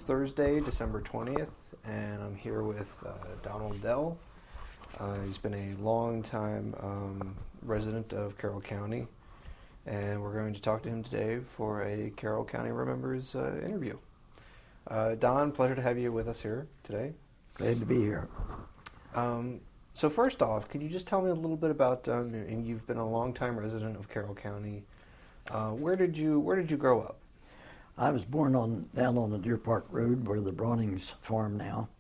Thursday, December 20th, and I'm here with Donald Dell. He's been a long-time resident of Carroll County, and we're going to talk to him today for a Carroll County Remembers interview. Don, pleasure to have you with us here today. Glad to be here. So first off, could you just tell me a little bit about, and you've been a long-time resident of Carroll County. Where did you grow up? I was born down on the Deer Park Road where the Brownings farm now,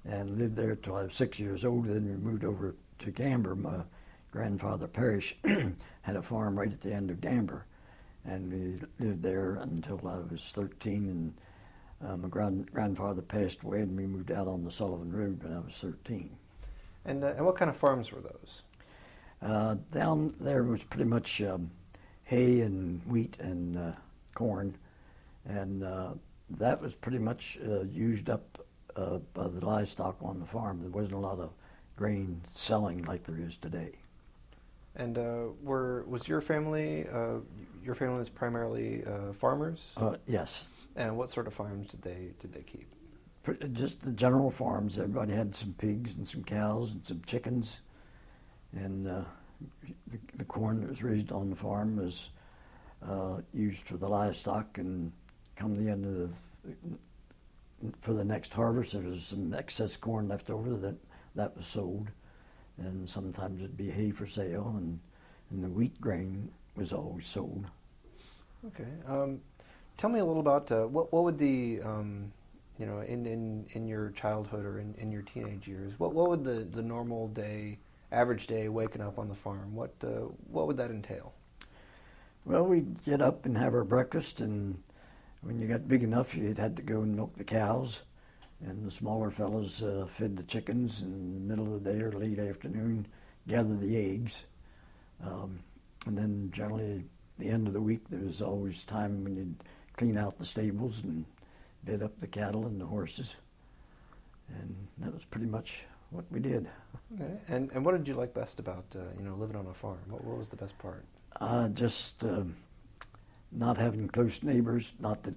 and lived there till I was 6 years old. Then we moved over to Gamber. My grandfather Parrish had a farm right at the end of Gamber, and we lived there until I was 13. And my grandfather passed away, and we moved out on the Sullivan Road when I was 13. And what kind of farms were those? Down there was pretty much hay and wheat and corn. And that was pretty much used up by the livestock on the farm. There wasn't a lot of grain selling like there is today. And was your family is primarily farmers? Yes. And what sort of farms did they keep? Just the general farms. Everybody had some pigs and some cows and some chickens. And the corn that was raised on the farm was used for the livestock, and come the end of for the next harvest, there was some excess corn left over that was sold, and sometimes it'd be hay for sale, and the wheat grain was always sold. Okay, tell me a little about what would the in your childhood or in your teenage years, what would the normal day, average day, waking up on the farm, what would that entail? Well, we'd get up and have our breakfast, and when you got big enough, you had to go and milk the cows, and the smaller fellas fed the chickens, and in the middle of the day or late afternoon, gather the eggs. And then generally at the end of the week, there was always time when you'd clean out the stables and bed up the cattle and the horses. And that was pretty much what we did. Okay. And what did you like best about living on a farm? What was the best part? Just not having close neighbors. Not that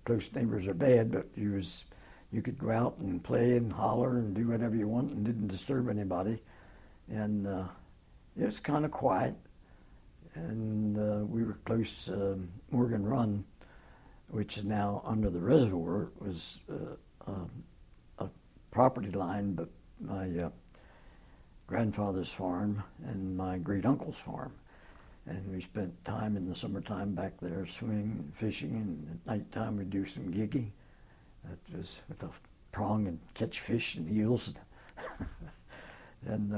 close neighbors are bad, but you could go out and play and holler and do whatever you want and didn't disturb anybody. And it was kind of quiet. And we were close. Morgan Run, which is now under the reservoir, was a property line, but my grandfather's farm and my great uncle's farm. And we spent time in the summertime back there swimming and fishing, and at nighttime we'd do some gigging. That was with a prong and catch fish and eels. And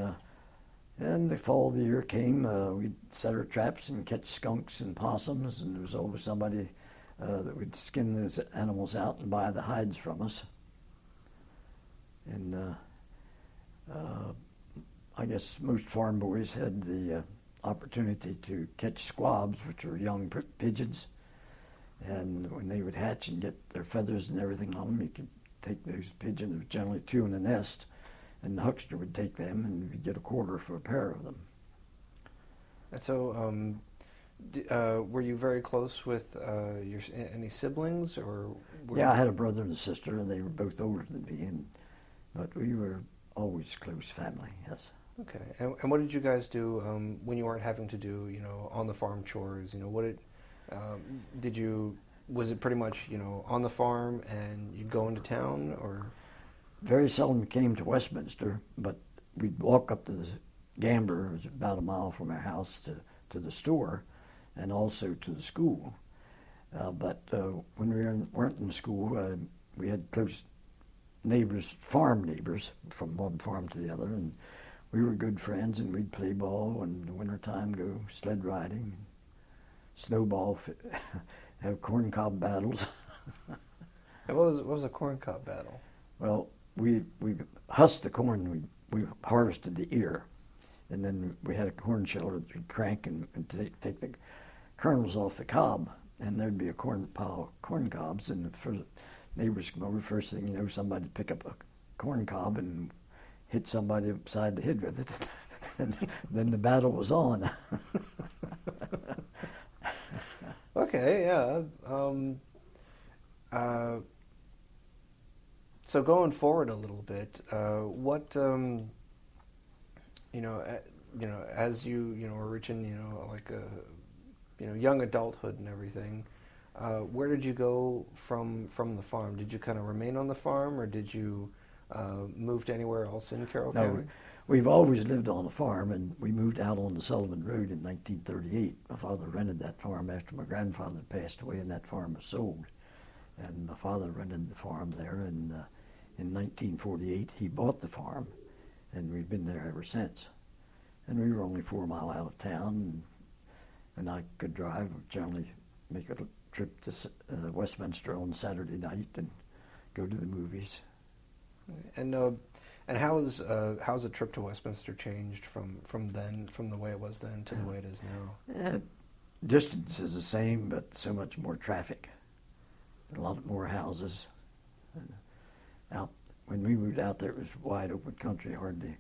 the fall of the year came, we'd set our traps and catch skunks and possums, and there was always somebody that would skin those animals out and buy the hides from us. And I guess most farm boys had the opportunity to catch squabs, which are young pigeons, and when they would hatch and get their feathers and everything on them, you could take those pigeons. There was generally two in the nest, and the huckster would take them, and we'd get a quarter for a pair of them. And so, were you very close with any siblings, or? Yeah, I had a brother and a sister, and they were both older than me, but we were always close family. Yes. Okay, and what did you guys do when you weren't having to do, on the farm chores? Was it pretty much, on the farm and you'd go into town, or? Very seldom came to Westminster, but we'd walk up to the Gamber, it was about a mile from our house, to the store, and also to the school. But when we weren't in school, we had close neighbors, farm neighbors, from one farm to the other, and we were good friends, and we'd play ball, and in the wintertime go sled riding, snowball, have corncob battles. And what was a corncob battle? Well, we husked the corn, we harvested the ear, and then we had a corn sheller that we'd crank and take the kernels off the cob, and there'd be a pile of corn cobs, and the neighbors come over, first thing you know, somebody would pick up a corn cob and hit somebody upside the head with it, and then the battle was on. Okay, yeah. So going forward a little bit, what as you were reaching like a young adulthood and everything, where did you go from the farm? Did you kind of remain on the farm, or did you move to anywhere else in Carroll No, County? we've always lived on a farm, and we moved out on the Sullivan Road in 1938. My father rented that farm after my grandfather passed away, and that farm was sold. And my father rented the farm there, and in 1948 he bought the farm, and we've been there ever since. And we were only 4 miles out of town, and I could drive. I'd generally make a trip to Westminster on Saturday night and go to the movies. And how's a trip to Westminster changed from then, from the way it was then to the way it is now? Distance is the same, but so much more traffic. A lot more houses. And when we moved out there, it was wide open country, hardly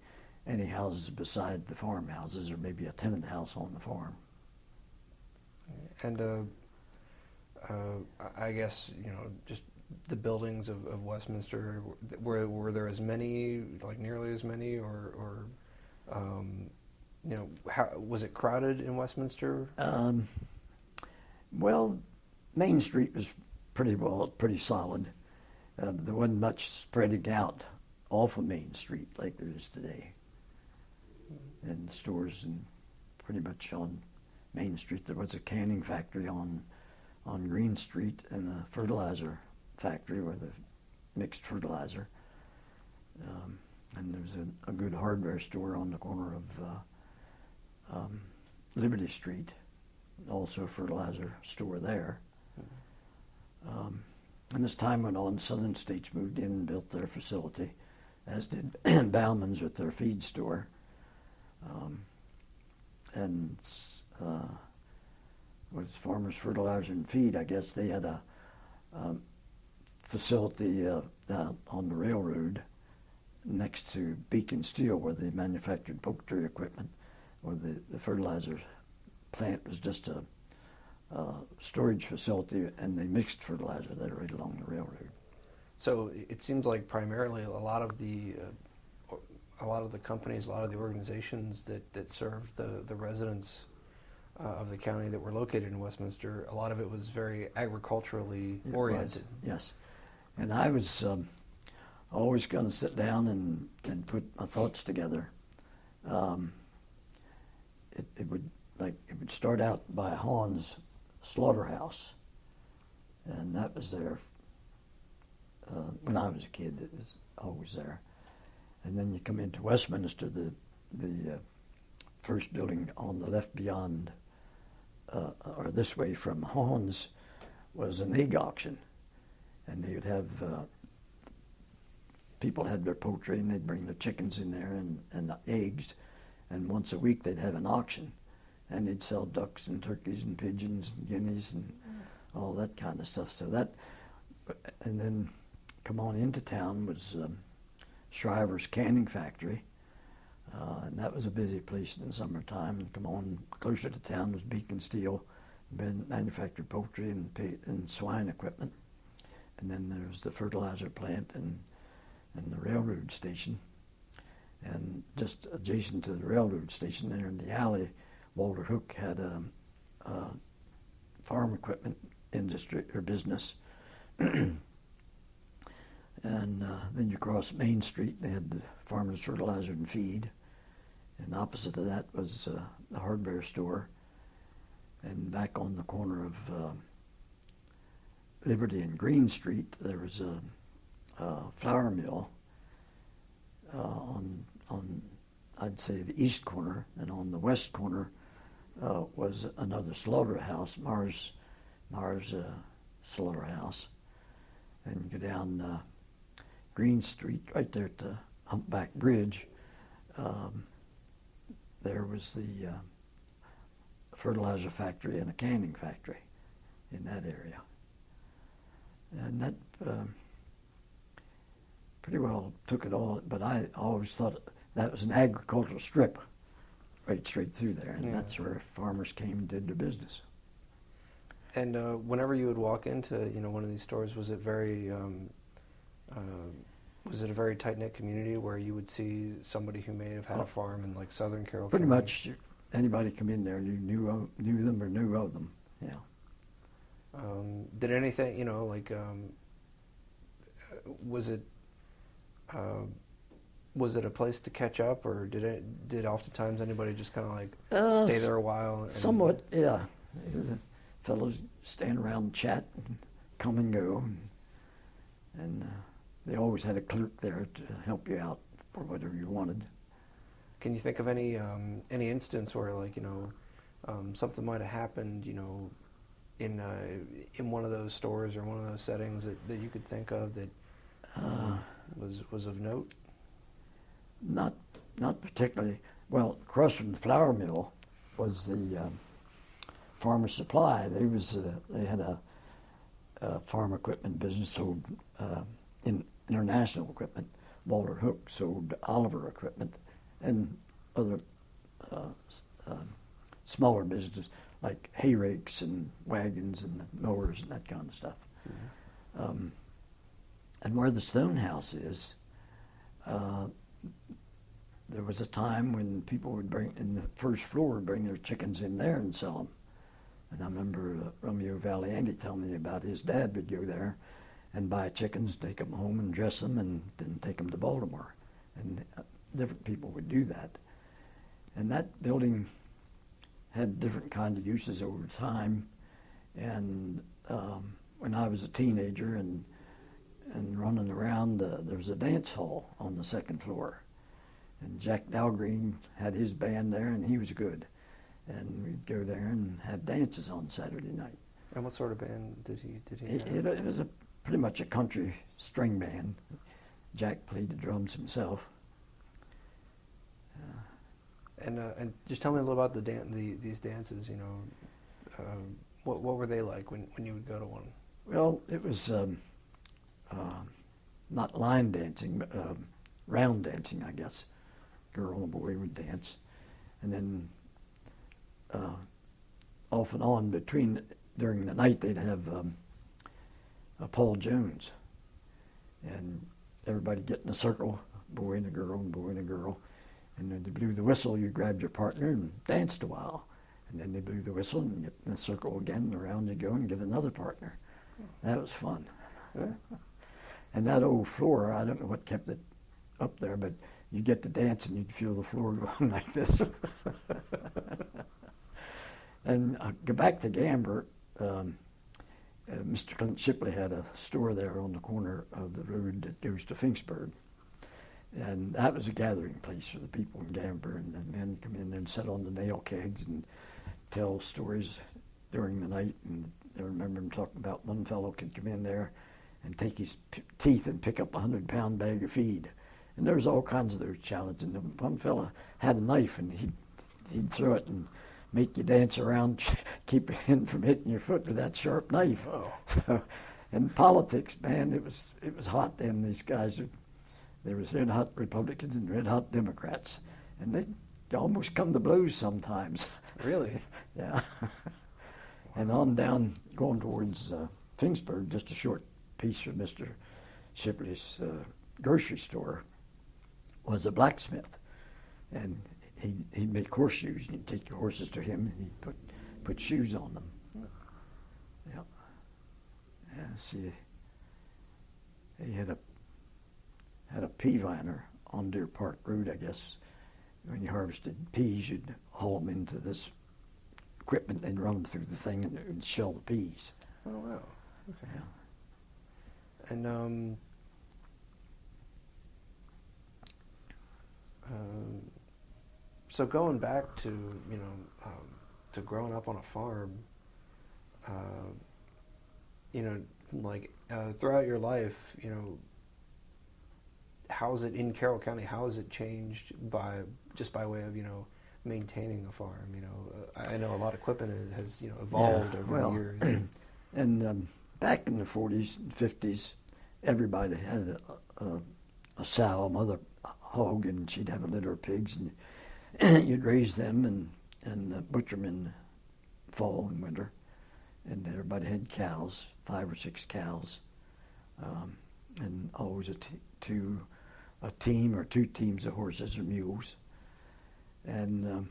any houses beside the farmhouses, or maybe a tenant house on the farm. And I guess just the buildings of Westminster, were there as many, like nearly as many, or how was it crowded in Westminster? Well, Main Street was pretty solid. There wasn't much spreading out off of Main Street like there is today. And the stores and pretty much on Main Street. There was a canning factory on Green Street, and a fertilizer factory with a mixed fertilizer. And there was a good hardware store on the corner of Liberty Street, also a fertilizer store there. And as time went on, Southern States moved in and built their facility, as did Bauman's with their feed store. And with Farmers Fertilizer and Feed, I guess they had a facility out on the railroad next to Beacon Steel, where they manufactured poultry equipment, where the fertilizer plant was just a storage facility, and they mixed fertilizer there right along the railroad. So it seems like primarily a lot of the companies, a lot of the organizations that served the residents of the county that were located in Westminster, a lot of it was very agriculturally oriented. Yes. And I was always going to sit down and put my thoughts together. It would start out by Hahn's slaughterhouse, and that was there when I was a kid. It was always there. And then you come into Westminster, the first building on the left beyond, or this way from Hahn's, was an egg auction. And they would have, people had their poultry, and they'd bring their chickens in there and the eggs, and once a week they'd have an auction. And they'd sell ducks and turkeys and pigeons and guineas and all that kind of stuff. So that, and then come on into town was Shriver's Canning Factory, and that was a busy place in the summertime. And come on closer to town was Beacon Steel, manufactured poultry and swine equipment. And then there was the fertilizer plant and the railroad station. And just adjacent to the railroad station there in the alley, Walter Hook had a farm equipment industry or business. And then you cross Main Street, they had the Farmers Fertilizer and Feed. And opposite of that was the hardware store. And back on the corner of Liberty and Green Street, there was a flour mill on I'd say the east corner, and on the west corner was another slaughterhouse, Mars Slaughterhouse. And you go down Green Street, right there at the Humpback Bridge, there was the fertilizer factory and a canning factory in that area. And that pretty well took it all, but I always thought that was an agricultural strip right straight through there, and that's where farmers came and did their business. And whenever you would walk into one of these stores, was it very Was it a very tight-knit community where you would see somebody who may have had a farm in like southern Carroll Pretty County? much anybody come in there knew them or knew of them. Yeah. Did anything, was it a place to catch up, or did oftentimes anybody just kind of like stay there a while? Somewhat, yeah. The fellows stand around and chat and come and go, and they always had a clerk there to help you out for whatever you wanted. Can you think of any instance where something might have happened, in one of those stores or one of those settings that you could think of that was of note? Not particularly. Well, across from the flour mill was the Farmer Supply. They had a farm equipment business, sold in international equipment. Walter Hook sold Oliver equipment and other smaller businesses like hay rakes and wagons and mowers and that kind of stuff. Mm-hmm. And where the Stone House is, there was a time when people would bring, in the first floor, would bring their chickens in there and sell them. And I remember Romeo Valianti telling me about his dad would go there and buy chickens, take them home and dress them, and then take them to Baltimore. And different people would do that. And that building had different kind of uses over time. And when I was a teenager and running around, there was a dance hall on the second floor. And Jack Dalgreen had his band there, and he was good. And we'd go there and have dances on Saturday night. And what sort of band did he have? It was pretty much a country string band. Jack played the drums himself. And just tell me a little about these dances. What were they like when you would go to one? Well, it was not line dancing, but round dancing, I guess. Girl and boy would dance, and then off and on during the night they'd have Paul Jones, and everybody get in a circle, boy and a girl, and boy and a girl, and when they blew the whistle, you grabbed your partner and danced a while, and then they blew the whistle and get in a circle again, and around you go and get another partner. That was fun. Yeah. And that old floor, I don't know what kept it up there, but you get to dance and you'd feel the floor going like this. And go back to Gamber. Mr. Clint Shipley had a store there on the corner of the road that goes to Finksburg. And that was a gathering place for the people in Gamber. And the men come in there and sit on the nail kegs and tell stories during the night. And I remember him talking about one fellow could come in there and take his teeth and pick up a 100-pound bag of feed. And there was all kinds of those challenges. And one fella had a knife, and he'd throw it and make you dance around, keep your hand from hitting your foot with that sharp knife. Oh. So, and politics, man, it was hot then. These guys, there was red hot Republicans and red hot Democrats, and they almost come to blows sometimes. Really? Yeah. And on down, going towards Finksburg, just a short piece from Mr. Shipley's grocery store, was a blacksmith, and he'd make horseshoes, and you'd take your horses to him, and he'd put shoes on them. Yeah. Yeah. See, he had a pea viner on Deer Park Road, I guess. When you harvested peas, you'd haul them into this equipment and run them through the thing, and it would shell the peas. Oh wow. Okay. Yeah. And so going back to to growing up on a farm, throughout your life, how is it in Carroll County? How has it changed by way of maintaining a farm? I know a lot of equipment has evolved over the years. And back in the 40s and 50s, everybody had a sow, a mother hog, and she'd have a litter of pigs, and you'd raise them and butcher them in fall and winter. And everybody had cows, 5 or 6 cows, and always a to a team or two teams of horses or mules. And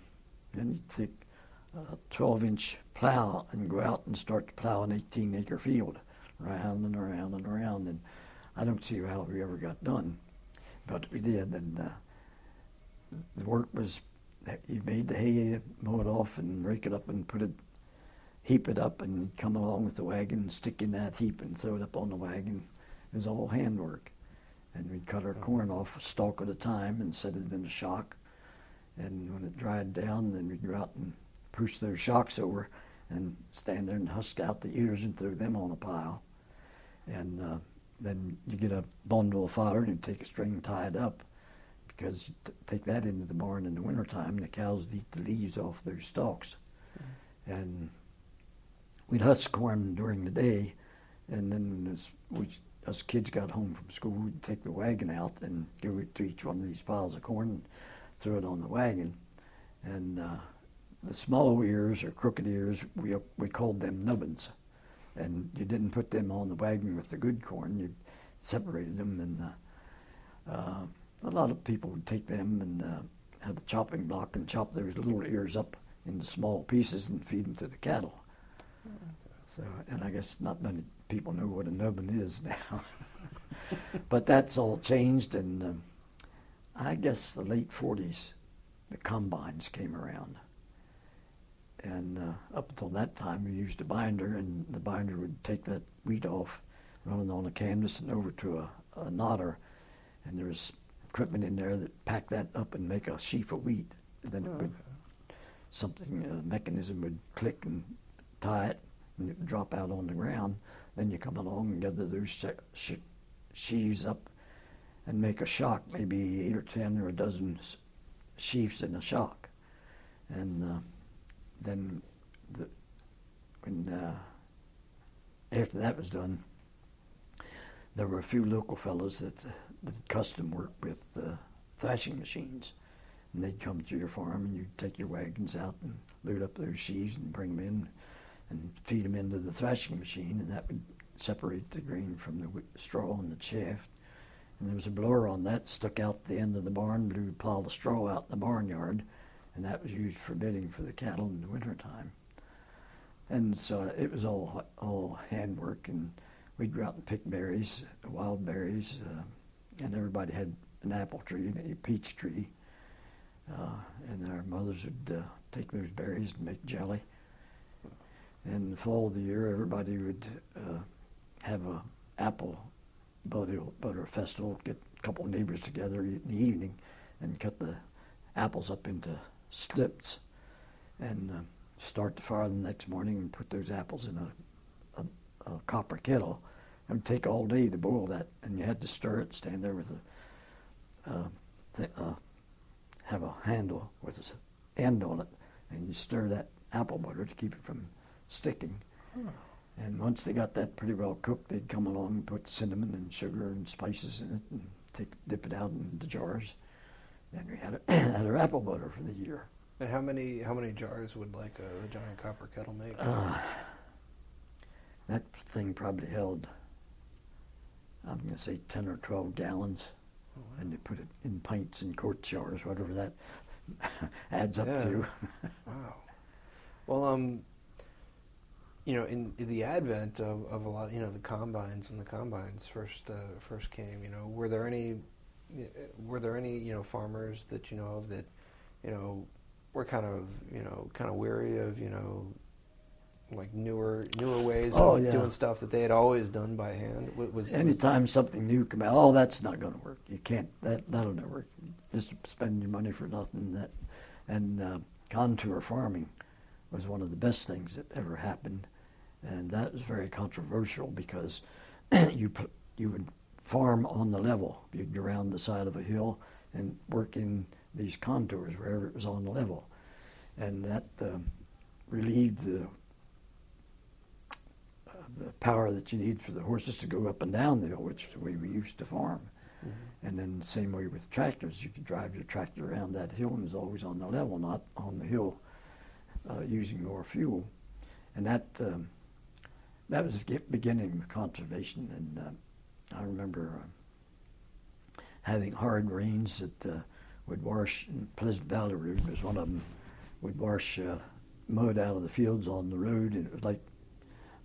then you'd take a 12-inch plow and go out and start to plow an 18-acre field, round and around and around. And I don't see how we ever got done, but we did. And the work was, you made the hay, mow it off, and rake it up and heap it up, and come along with the wagon, stick in that heap and throw it up on the wagon. It was all handwork. And we'd cut our corn off a stalk at a time and set it in a shock. And when it dried down, then we'd go out and push those shocks over and stand there and husk out the ears and throw them on a pile. And then you get a bundle of fodder and you take a string and tie it up, because you take that into the barn in the wintertime and the cows would eat the leaves off those stalks. And we'd husk corn during the day, and then as kids got home from school, we'd take the wagon out and go to each one of these piles of corn and throw it on the wagon. And the small ears or crooked ears, we called them nubbins. And you didn't put them on the wagon with the good corn, you separated them. And a lot of people would take them and had a chopping block and chop those little ears up into small pieces and feed them to the cattle. So, and I guess not many people know what a nubbin is now. But that's all changed, and I guess the late 40s, the combines came around. And up until that time, we used a binder, and the binder would take that wheat off, run it on a canvas and over to a knotter, and there was equipment in there that packed that up and make a sheaf of wheat. And then it would, a mechanism would click and tie it, and it would drop out on the ground. Then you come along and gather those sheaves up and make a shock, maybe 8 or 10 or a dozen sheaves in a shock. And then after that was done, there were a few local fellows that custom work with thrashing machines. And they'd come to your farm, and you'd take your wagons out and load up those sheaves and bring them in and feed them into the thrashing machine, and that would separate the grain from the straw and the chaff. And there was a blower on that stuck out the end of the barn, blew a pile of straw out in the barnyard, and that was used for bedding for the cattle in the wintertime. And so it was all handwork, and we'd go out and pick berries, wild berries, and everybody had an apple tree and a peach tree. And our mothers would take those berries and make jelly. And in the fall of the year, everybody would have a apple butter festival, get a couple of neighbors together in the evening and cut the apples up into slips and start the fire the next morning and put those apples in a copper kettle. It would take all day to boil that, and you had to stir it, stand there with have a handle with an end on it, and you stir that apple butter to keep it from sticking. And once they got that pretty well cooked, they'd come along and put cinnamon and sugar and spices in it and dip it out into jars. And we had our apple butter for the year. And how many jars would like a giant copper kettle make? That thing probably held, I'm going to say 10 or 12 gallons. Oh, wow. And they put it in pints and quart jars, whatever that adds up to. Wow. Well, in the advent of a lot, the combines, when the combines first came, were there any farmers that you know of that, were kind of weary of, like newer ways of doing stuff that they had always done by hand? Anytime something new come out, that's not going to work. You can't. That'll never work. Just spending your money for nothing. And contour farming was one of the best things that ever happened, and that was very controversial because you would farm on the level. You'd go around the side of a hill and work in these contours wherever it was on the level, and that relieved the power that you need for the horses to go up and down the hill, which is the way we used to farm. Mm-hmm. And then the same way with tractors, you could drive your tractor around that hill and it was always on the level, not on the hill, using more fuel. And that was the beginning of conservation. And I remember having hard rains that would wash. Pleasant Valley Road was one of them. Would wash mud out of the fields on the road, and it was like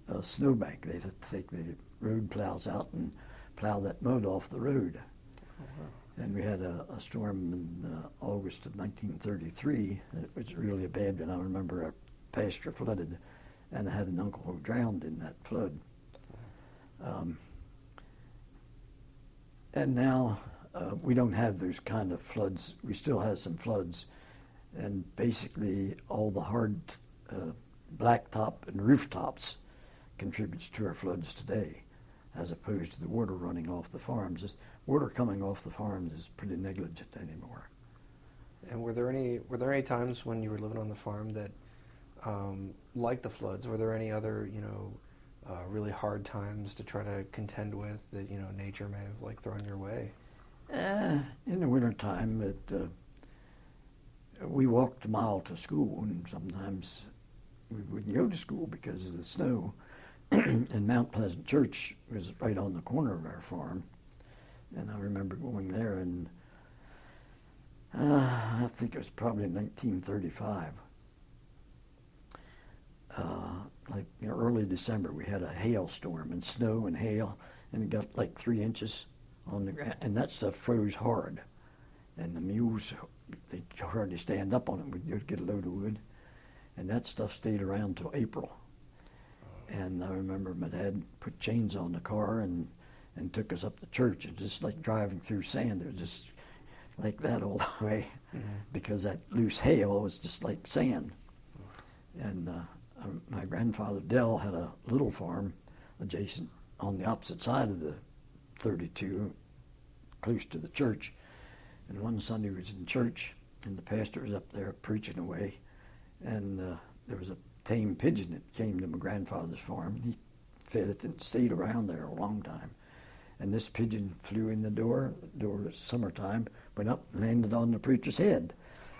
a snowbank. They'd have to take the road plows out and plow that mud off the road. Oh, wow. And we had a storm in August of 1933. It was really a bad one. I remember our pasture flooded, and I had an uncle who drowned in that flood. And now we don't have those kind of floods. We still have some floods, and basically all the hard blacktop and rooftops contributes to our floods today, as opposed to the water running off the farms. Water coming off the farms is pretty negligent anymore. And were there any times when you were living on the farm that, like the floods, were there any other really hard times to try to contend with that nature may have like thrown your way? In the wintertime, we walked a mile to school, and sometimes we wouldn't go to school because of the snow. And Mount Pleasant Church was right on the corner of our farm, and I remember going there, and I think it was probably 1935. Early December, we had a hailstorm and snow and hail, and it got like 3 inches on the ground, and that stuff froze hard. And the mules, they hardly stand up on it. We'd get a load of wood, and that stuff stayed around till April. And I remember my dad put chains on the car and took us up to church. It was just like driving through sand. It was just like that all the way, because that loose hail was just like sand. And my grandfather Dell had a little farm adjacent on the opposite side of the 32, close to the church. And one Sunday we was in church, and the pastor was up there preaching away, and there was a tame pigeon that came to my grandfather's farm, and he fed it and stayed around there a long time. And this pigeon flew in the door was summertime, went up and landed on the preacher's head.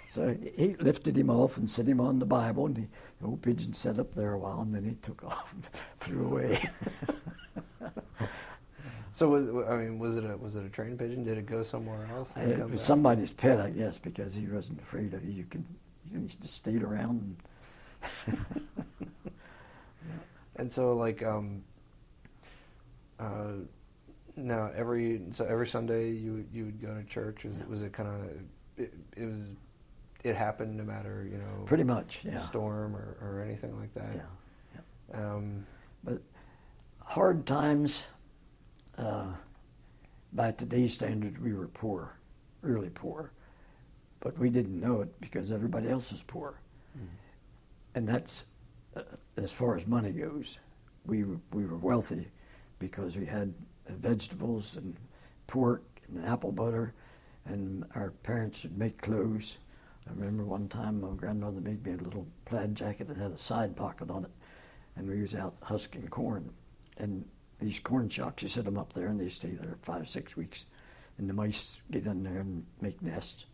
So he lifted him off and set him on the Bible, and the old pigeon sat up there a while, and then he took off and flew away. So was it a trained pigeon? Did it go somewhere else? It was somebody's pet, I guess, because he wasn't afraid of you. He just stayed around. And so now every Sunday you would go to church. Was it kind of it happened no matter pretty much, yeah, storm or anything like that. Yeah. But hard times. By today's standards, we were poor, really poor, but we didn't know it because everybody else was poor. And that's as far as money goes. We were wealthy because we had vegetables and pork and apple butter, and our parents would make clothes. I remember one time my grandmother made me a little plaid jacket that had a side pocket on it, and we was out husking corn. And these corn shocks, you set them up there, and they stay there 5-6 weeks, and the mice get in there and make nests.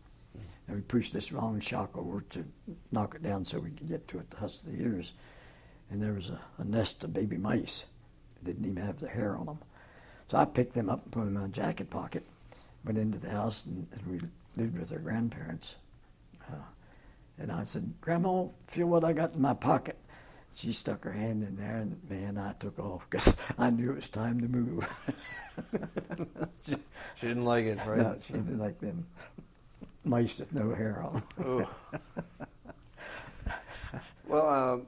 And we pushed this round shock over to knock it down so we could get to it to husk the ears. And there was a nest of baby mice. They didn't even have the hair on them. So I picked them up and put them in my jacket pocket, went into the house, and we lived with our grandparents. And I said, "Grandma, feel what I got in my pocket." She stuck her hand in there, and man, I took off because I knew it was time to move. She didn't like it, right? No, she didn't like them mice with no hair on them. Well,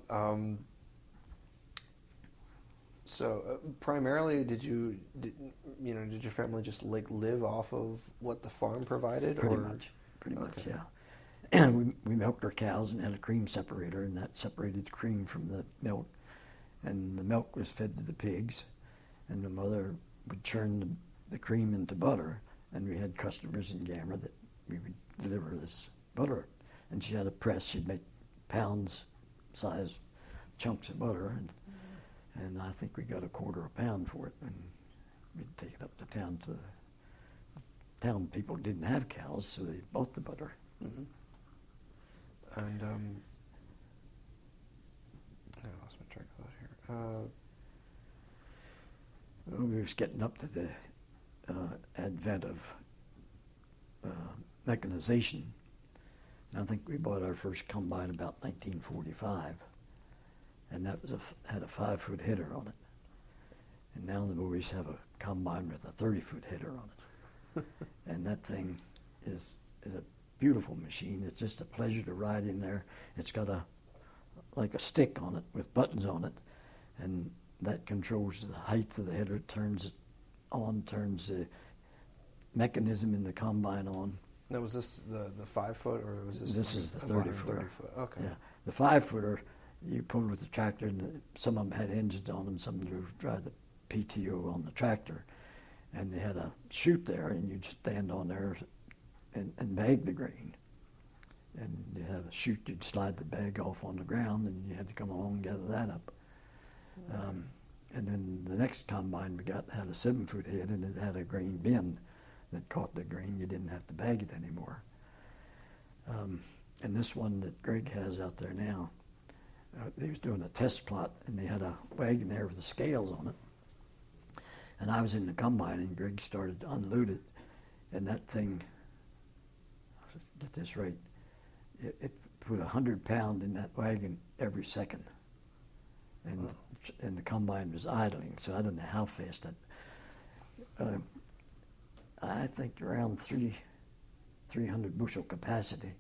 so primarily, did your family just live off of what the farm provided? Pretty much, yeah. And we milked our cows and had a cream separator, and that separated the cream from the milk. And the milk was fed to the pigs, and the mother would churn the cream into butter, and we had customers in Gamber that we would deliver this butter. And she had a press. She'd make pound-size chunks of butter, and I think we got a quarter a pound for it, and we'd take it up to town. Town people didn't have cows, so they bought the butter. Mm-hmm. And I lost my track of thought here. Well, we was getting up to the advent of mechanization. And I think we bought our first combine about 1945, and that was had a 5-foot header on it. And now the boys have a combine with a 30-foot header on it. And that thing is a beautiful machine. It's just a pleasure to ride in there. It's got like a stick on it with buttons on it, and that controls the height of the header, turns it on, turns the mechanism in the combine on. Now, was this the 5-foot, or was this? This is the 30-footer. 30-foot. Okay. Yeah, the 5-footer you pulled with the tractor, and some of them had engines on them. Some of them drive the PTO on the tractor, and they had a chute there, and you'd stand on there and bag the grain. And you have a chute, you'd slide the bag off on the ground, and you had to come along and gather that up. And then the next combine we got had a 7-foot head, and it had a grain bin that caught the grain. You didn't have to bag it anymore. And this one that Greg has out there now, they was doing a test plot, and they had a wagon there with the scales on it. And I was in the combine, and Greg started to unload it, and that thing, get this right, it put 100 pounds in that wagon every second. And the combine was idling, so I don't know how fast that. I think around 300 bushel capacity,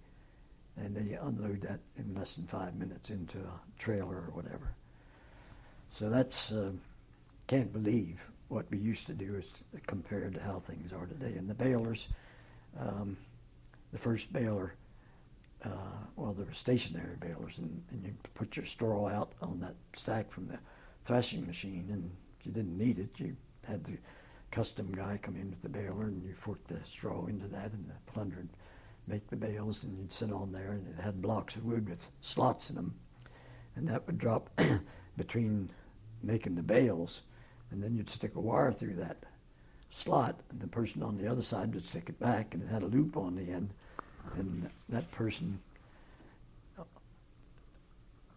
and they unload that in less than 5 minutes into a trailer or whatever. So that's can't believe what we used to do is compared to how things are today. And the balers, the first baler. Well, there were stationary balers, and you put your straw out on that stack from the threshing machine, and if you didn't need it, you had the custom guy come in with the baler, and you forked the straw into that, and the plunger would make the bales, and you'd sit on there, and it had blocks of wood with slots in them, and that would drop between making the bales, and then you'd stick a wire through that slot, and the person on the other side would stick it back, and it had a loop on the end. And that person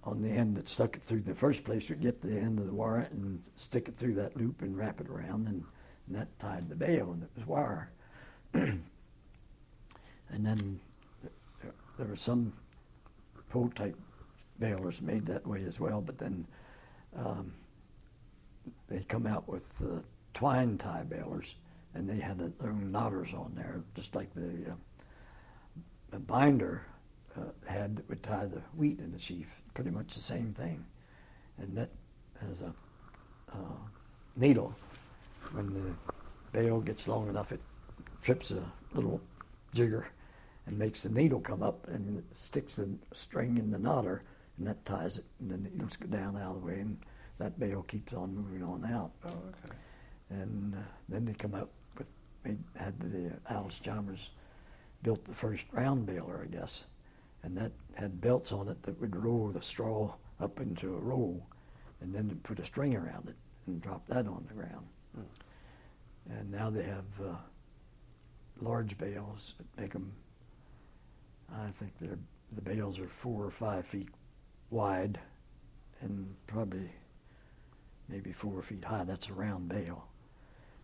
on the end that stuck it through in the first place would get the end of the wire and stick it through that loop and wrap it around, and that tied the bale, and it was wire. And then there were some pull-type balers made that way as well, but then they come out with twine tie balers, and they had their own knotters on there, just like the binder had that would tie the wheat in the sheaf, pretty much the same thing. And that has a needle. When the bale gets long enough, it trips a little jigger and makes the needle come up, and it sticks the string in the knotter, and that ties it, and the needles go down out of the way, and that bale keeps on moving on out. Oh, okay. And then they come up with, had the Alice Chalmers built the first round baler, I guess, and that had belts on it that would roll the straw up into a roll, and then put a string around it and drop that on the ground. And now they have large bales that make them, I think the bales are 4 or 5 feet wide and probably maybe 4 feet high. That's a round bale,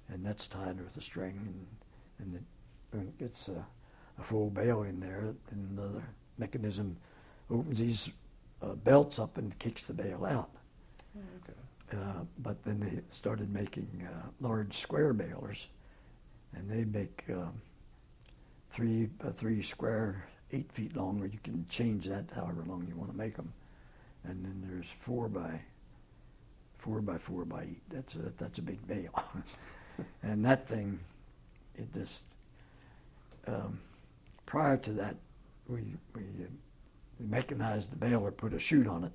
and that's tied with a string, and when it gets a full bale in there, and the mechanism opens these belts up and kicks the bale out. Okay. But then they started making large square balers, and they make 3 square, 8 feet long, or you can change that however long you want to make them. And then there's 4 by 4 by 8. That's a big bale. And that thing, it just prior to that, we mechanized the baler, put a chute on it,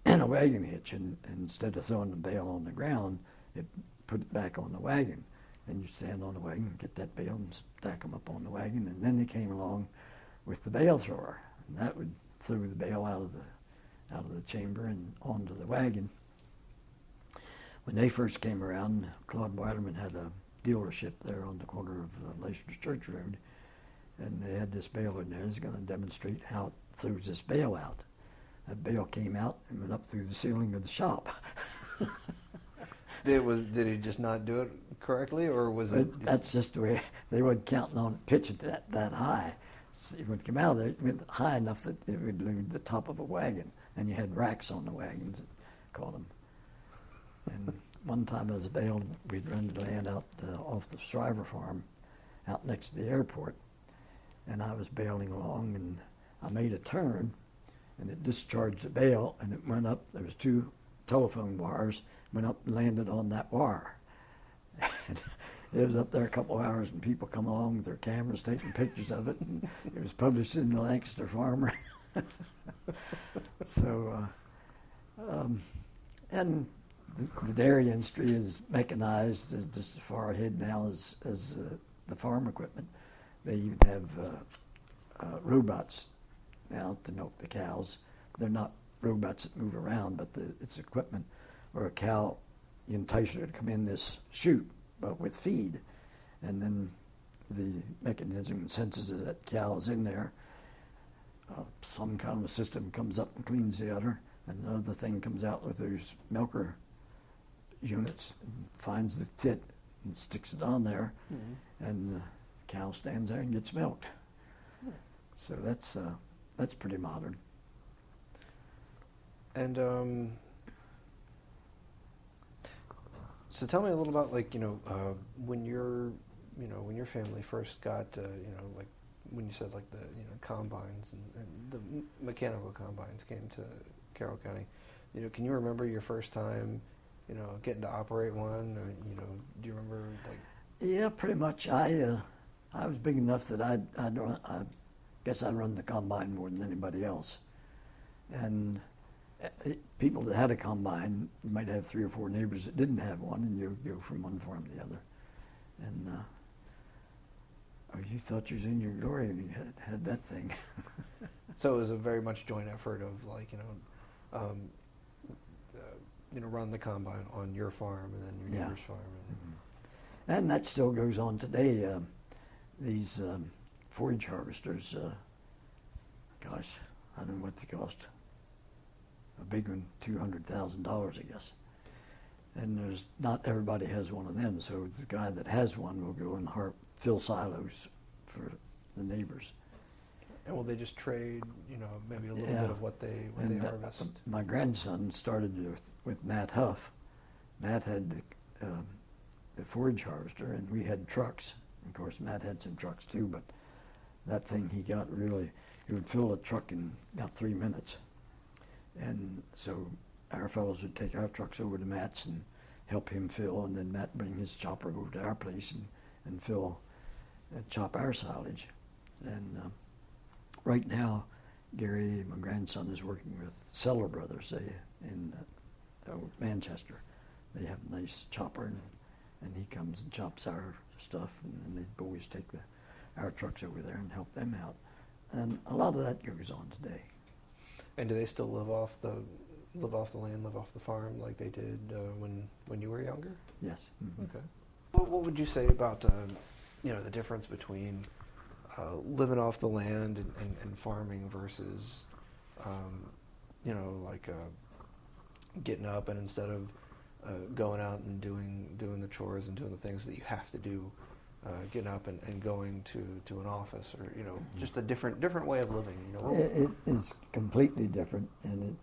and a wagon hitch, and instead of throwing the bale on the ground, it put it back on the wagon. And you stand on the wagon, get that bale, and stack them up on the wagon. And then they came along with the bale thrower, and that would throw the bale out of the chamber and onto the wagon. When they first came around, Claude Weilerman had a dealership there on the corner of Leicester Church Road, and they had this bale in there. He's going to demonstrate how it throws this bale out. That bale came out and went up through the ceiling of the shop. Did he just not do it correctly, or was it? That's just the way they weren't counting on it pitching that high. So it would come out there, it went high enough that it would leave the top of a wagon, and you had racks on the wagons, called them. And one time as a bale, we'd run the land out off the Shriver farm, out next to the airport, and I was baling along, and I made a turn, and it discharged the bale, and it went up. There was 2 telephone wires, went up and landed on that wire. And it was up there a couple of hours, and people come along with their cameras taking pictures of it, and it was published in the Lancaster Farmer. So, and the dairy industry is mechanized, is just as far ahead now as the farm equipment. They even have robots now to milk the cows. They're not robots that move around, but it's equipment where a cow, you entice her to come in this chute, but with feed, and then the mechanism senses that cow is in there. Some kind of a system comes up and cleans the udder, and another thing comes out with those milker units and finds the tit and sticks it on there, and the cow stands there and gets milked. So that's pretty modern. And so tell me a little about, like, when your family first got, like when you said, like, the combines and the mechanical combines came to Carroll County. Can you remember your first time, getting to operate one? Or, do you remember, like? Yeah, pretty much. I was big enough that I guess I run the combine more than anybody else. And people that had a combine, you might have 3 or 4 neighbors that didn't have one, and you go from one farm to the other. And you thought you was in your glory when you had that thing. So it was a very much joint effort of, like, run the combine on your farm and then your neighbor's farm. And that still goes on today. These forage harvesters, gosh, I don't know what they cost. A big one, $200,000, I guess. And not everybody has one of them, so the guy that has one will go and fill silos for the neighbors. And will they just trade, maybe a little bit of what they harvest? My grandson started with Matt Huff. Matt had the forage harvester, and we had trucks. Of course, Matt had some trucks too, but that thing he would fill a truck in about 3 minutes. And so our fellows would take our trucks over to Matt's and help him fill, and then Matt bring his chopper over to our place and fill and chop our silage. And right now, Gary, my grandson, is working with Seller Brothers in Manchester. They have a nice chopper, and he comes and chops our stuff, and they always take our trucks over there and help them out. And a lot of that goes on today. And do they still live off the land, live off the farm like they did when you were younger? Yes. Mm-hmm. Okay. What would you say about the difference between living off the land and farming versus getting up and instead of going out and doing the chores and doing the things that you have to do, getting up and going to an office, or just a different way of living. It is completely different, and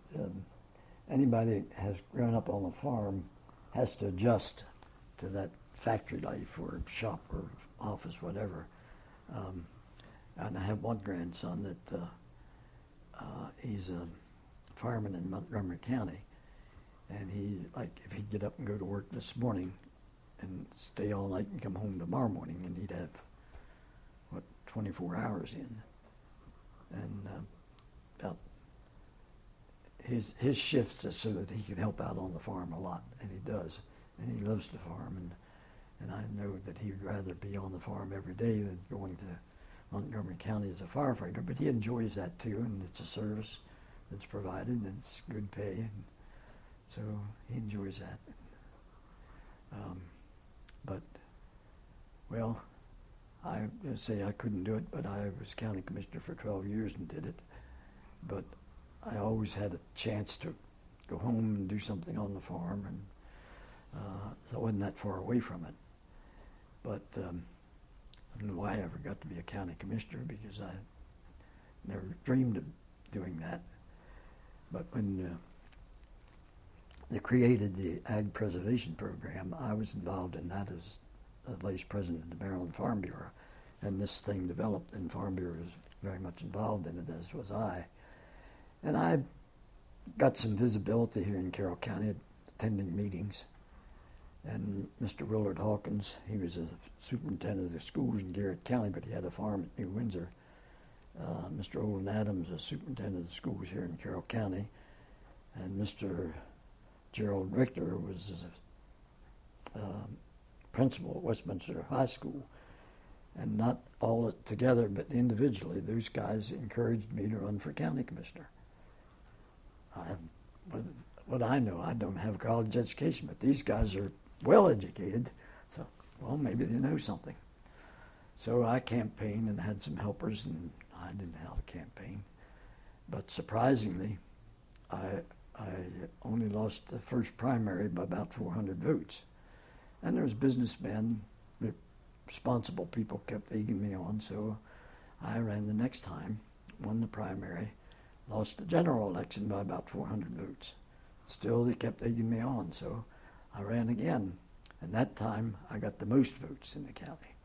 anybody that has grown up on a farm has to adjust to that factory life or shop or office, whatever. And I have one grandson that he's a fireman in Montgomery County, and if he'd get up and go to work this morning and stay all night and come home tomorrow morning, and he'd have 24 hours in, and about his shifts is so that he can help out on the farm a lot, and he does, and he loves the farm, and I know that he'd rather be on the farm every day than going to Montgomery County as a firefighter, but he enjoys that too, and it's a service that's provided, and it's good pay, and so he enjoys that. But, well, I say I couldn't do it, but I was county commissioner for 12 years and did it. But I always had a chance to go home and do something on the farm, so I wasn't that far away from it. But I don't know why I ever got to be a county commissioner, because I never dreamed of doing that. But when they created the Ag Preservation Program, I was involved in that as the vice president of the Maryland Farm Bureau. And this thing developed, and Farm Bureau was very much involved in it, as was I. And I got some visibility here in Carroll County, attending meetings. And Mr. Willard Hawkins, he was a superintendent of the schools in Garrett County, but he had a farm at New Windsor. Mr. Olin Adams, a superintendent of the schools here in Carroll County. And Mr. Gerald Richter was a principal at Westminster High School. And not all together, but individually, those guys encouraged me to run for county commissioner. What I know, I don't have a college education, but these guys are well educated, so, well, maybe they know something. So I campaigned and had some helpers, and I didn't know how to campaign. But surprisingly, I only lost the first primary by about 400 votes. And there was businessmen, responsible people kept egging me on, so I ran the next time, won the primary, lost the general election by about 400 votes. Still, they kept egging me on, so I ran again. And that time, I got the most votes in the county.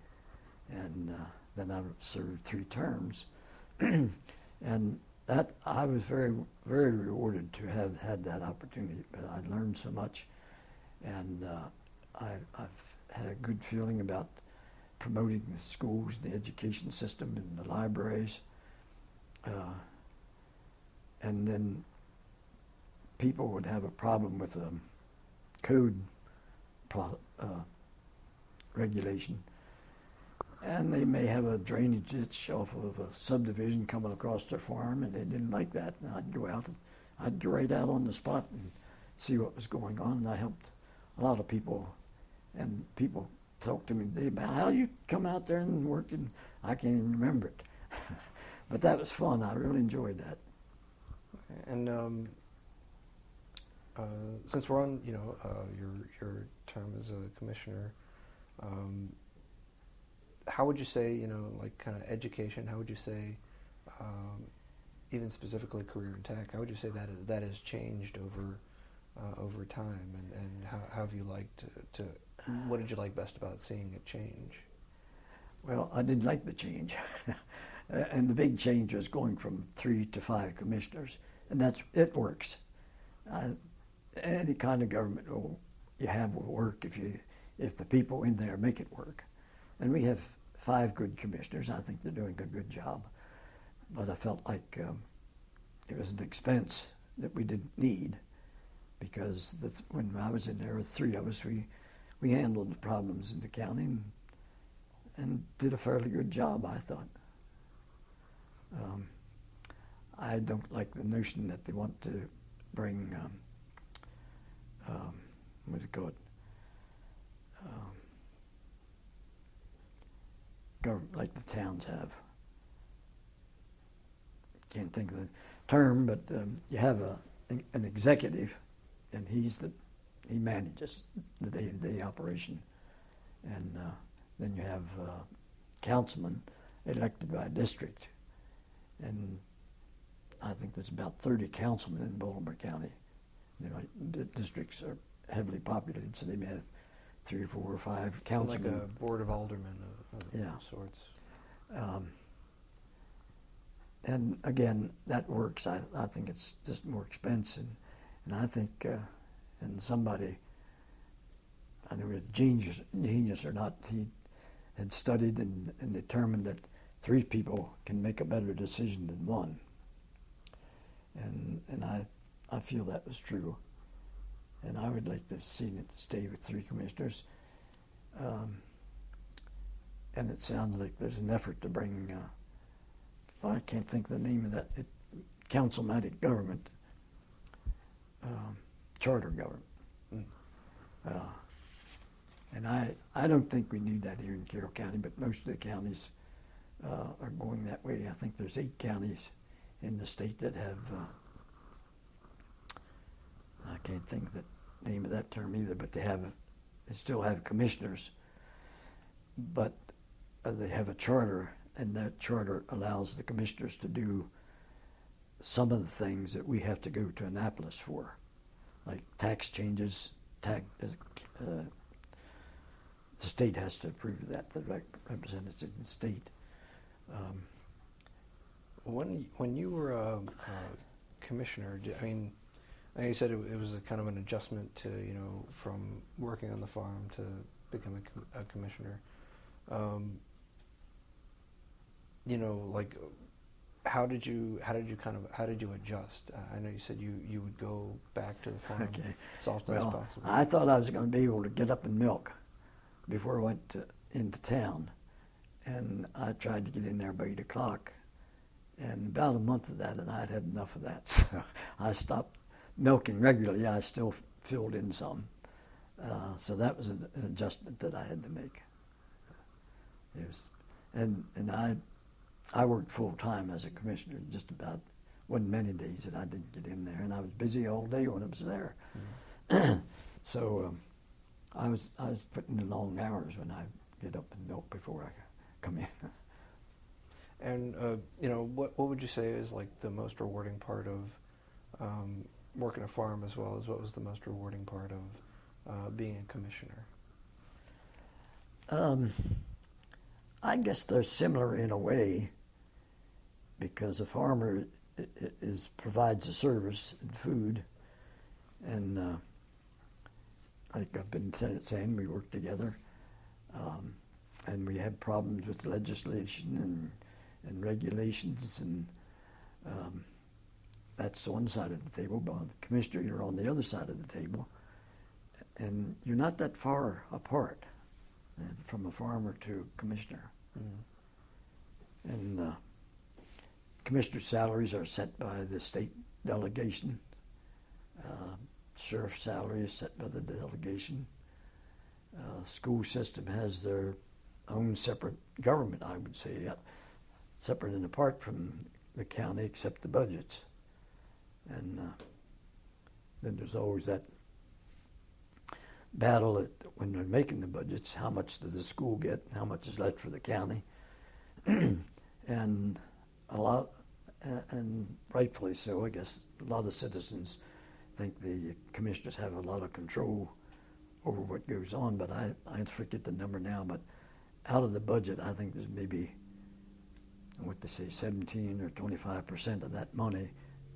And then I served 3 terms. And that, I was very, very rewarded to have had that opportunity. But I learned so much, and I've had a good feeling about promoting the schools, the education system, and the libraries. And then people would have a problem with code regulation. And they may have a drainage ditch off of a subdivision coming across their farm, and they didn't like that. And I'd go out, and I'd go right out on the spot and see what was going on. And I helped a lot of people, and people talked to me today about how you come out there and work, and I can't even remember it. But that was fun. I really enjoyed that. And since we're on, your term as a commissioner, how would you say, like kind of education? How would you say, even specifically career in tech? How would you say that has changed over time? And how have you liked to? What did you like best about seeing it change? Well, I did like the change. And the big change was going from 3 to 5 commissioners. And it works. Any kind of government you have will work if the people in there make it work. And we have 5 good commissioners. I think they're doing a good job. But I felt like it was an expense that we didn't need, because when I was in there with 3 of us, we handled the problems in the county and did a fairly good job, I thought. I don't like the notion that they want to bring, what do you call it, government like the towns have. Can't think of the term, but you have an executive, and he manages the day-to-day operation, and then you have councilmen elected by district, and I think there's about 30 councilmen in Baltimore County. The districts are heavily populated, so they may have 3 or 4 or 5 councilmen. Like a board of aldermen of sorts. And again, that works. I think it's just more expensive, and I think, and somebody, I don't know if genius or not, he had studied and determined that 3 people can make a better decision than 1. And I feel that was true. And I would like to have seen it stay with 3 commissioners. And it sounds like there's an effort to bring, I can't think of the name of that, councilmatic government, charter government. And I don't think we need that here in Carroll County, but most of the counties are going that way. I think there's 8 counties in the state that have, I can't think of name of that term either, but they still have commissioners, but they have a charter, and that charter allows the commissioners to do some of the things that we have to go to Annapolis for, like tax changes. The state has to approve that. The representatives in the state. When you were a commissioner, I know you said it was a kind of an adjustment to, from working on the farm to become a commissioner. Like, how did you adjust? I know you said you would go back to the farm as often as possible. I thought I was going to be able to get up and milk before I went into town, and I tried to get in there by 8 o'clock. And about a month of that, and I'd had enough of that, so I stopped milking regularly. I still filled in some, so that was an adjustment that I had to make. And I worked full time as a commissioner. Just about wasn't many days that I didn't get in there, and I was busy all day when I was there. Mm-hmm. So I was putting in long hours when I get up and milk before I come in. And what would you say is like the most rewarding part of working a farm, as well as what was the most rewarding part of being a commissioner? I guess they're similar in a way, because a farmer provides a service and food, and like I've been saying, we work together, and we have problems with legislation and regulations, and that's one side of the table. But the commissioner, you're on the other side of the table, and you're not that far apart from a farmer to commissioner. Mm. And commissioner salaries are set by the state delegation. Sheriff's salary is set by the delegation. School system has their own separate government, I would say, separate and apart from the county, except the budgets. And then there's always that battle when they're making the budgets: how much does the school get, and how much is left for the county? And and rightfully so, I guess, a lot of citizens think the commissioners have a lot of control over what goes on, but I forget the number now, but out of the budget, I think there's maybe, what they say, 17 or 25% of that money,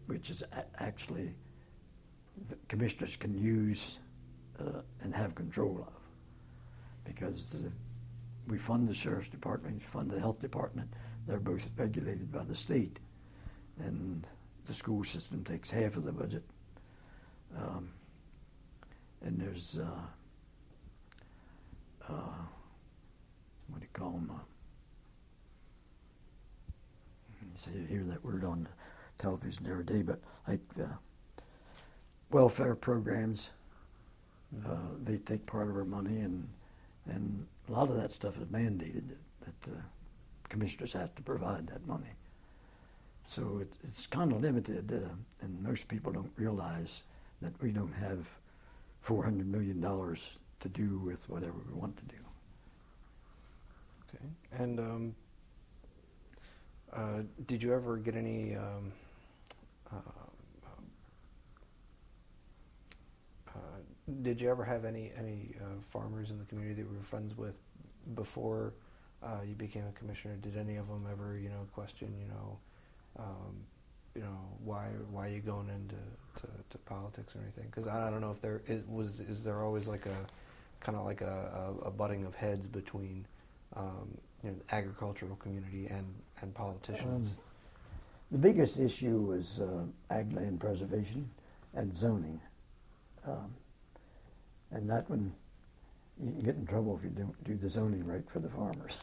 which is actually the commissioners can use and have control of, because we fund the sheriff's department, we fund the health department. They're both regulated by the state, and the school system takes half of the budget. And there's what do you call them? You hear that word on television every day, but like the welfare programs, they take part of our money, and a lot of that stuff is mandated that the commissioners have to provide that money. So it's kind of limited, and most people don't realize that we don't have $400 million to do with whatever we want to do. Okay. And did you ever get any did you ever have any farmers in the community that you were friends with before you became a commissioner? Did any of them ever, question, why are you going into to politics or anything? Because I don't know if is there always like a kind of like a butting of heads between the agricultural community and politicians? The biggest issue was ag land preservation and zoning. And that one, you can get in trouble if you don't do the zoning right for the farmers.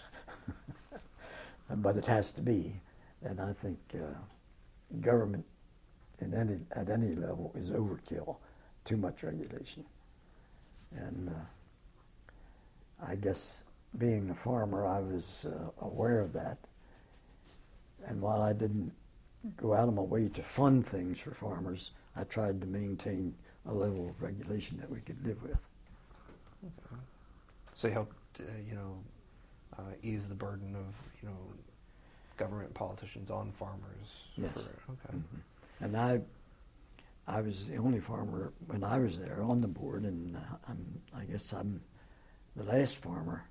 But it has to be. And I think government at any level is overkill, too much regulation. And I guess being a farmer, I was aware of that. And while I didn't go out of my way to fund things for farmers, I tried to maintain a level of regulation that we could live with. Okay. So you helped, ease the burden of, government politicians on farmers. Yes. Okay. Mm-hmm. And I was the only farmer when I was there on the board, and I guess I'm the last farmer.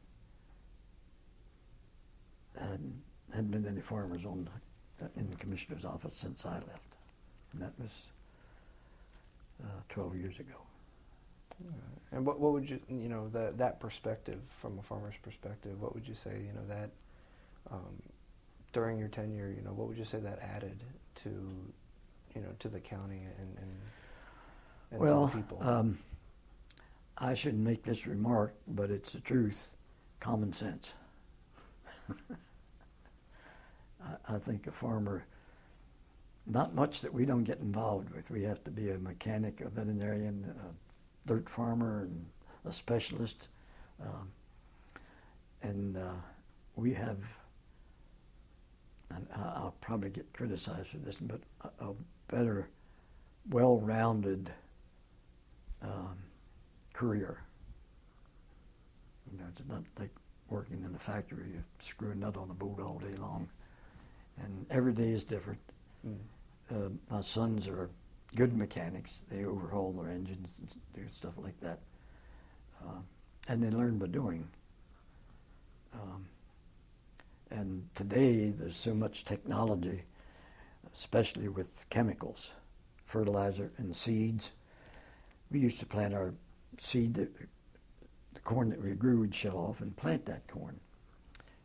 Hadn't been any farmers in the commissioner's office since I left, and that was 12 years ago. And what would you, that perspective, from a farmer's perspective, what would you say, that during your tenure, what would you say that added to, to the county and well, to the people? I shouldn't make this remark, but it's the truth. Common sense. I think a farmer, not much that we don't get involved with. We have to be a mechanic, a veterinarian, a dirt farmer, and a specialist. And we have, and I'll probably get criticized for this, but a better, well-rounded career. It's not like working in a factory, you screw a nut on a boat all day long. And every day is different. My sons are good mechanics. They overhaul their engines and do stuff like that. And they learn by doing. And today there's so much technology, especially with chemicals, fertilizer and seeds. We used to plant our seed, the corn that we grew, we'd shell off and plant that corn.